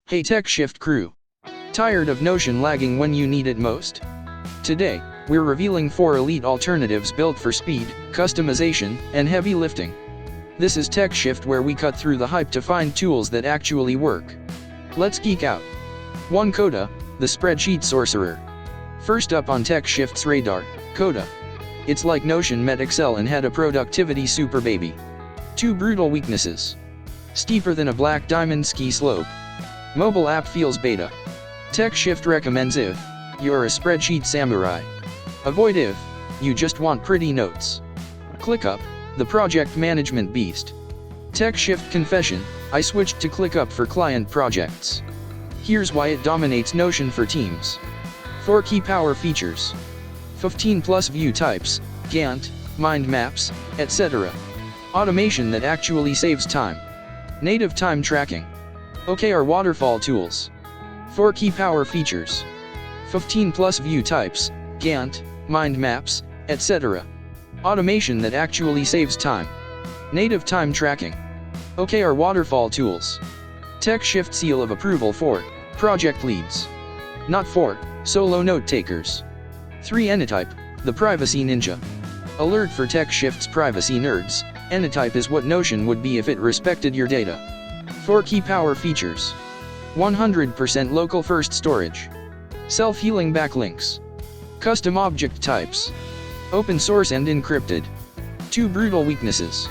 Hey TechShift crew! Tired of Notion lagging when you need it most? Today, we're revealing 4 elite alternatives built for speed, customization, and heavy lifting. This is TechShift, where we cut through the hype to find tools that actually work. Let's geek out. 1. Coda, the spreadsheet sorcerer. First up on TechShift's radar, Coda. It's like Notion met Excel and had a productivity super baby. 2 brutal weaknesses. Steeper than a black diamond ski slope. Mobile app feels beta. TechShift recommends if you're a spreadsheet samurai. Avoid if you just want pretty notes. ClickUp, the project management beast. TechShift confession, I switched to ClickUp for client projects. Here's why it dominates Notion for teams. 4 key power features. 15 plus view types, Gantt, mind maps, etc. Automation that actually saves time. Native time tracking. OKR waterfall tools. 4 key power features. 15 plus view types, Gantt, mind maps, etc. Automation that actually saves time. Native time tracking. OKR waterfall tools. TechShift seal of approval for project leads. Not for solo note takers. 3 Anytype, the privacy ninja. Alert for TechShift's privacy nerds. Anytype is what Notion would be if it respected your data. 4 key power features. 100% local first storage. Self-healing backlinks. Custom object types. Open source and encrypted. 2 brutal weaknesses.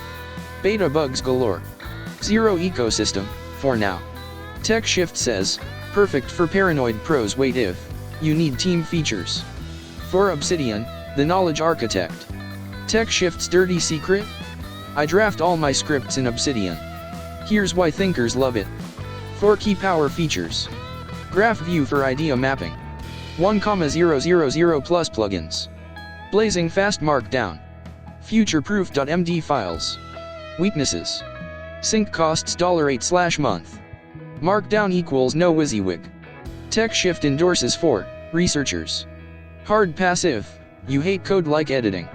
Beta bugs galore. Zero ecosystem, for now. TechShift says, perfect for paranoid pros. Wait, if you need team features. 4 Obsidian, the knowledge architect. TechShift's dirty secret? I draft all my scripts in Obsidian. Here's why thinkers love it. 4 key power features. Graph view for idea mapping. 1,000 plus plugins. Blazing fast markdown. Future-proof.md files. Weaknesses. Sync costs $8/month. Markdown equals no WYSIWYG. TechShift endorses 4 researchers. Hard passive, you hate code like editing.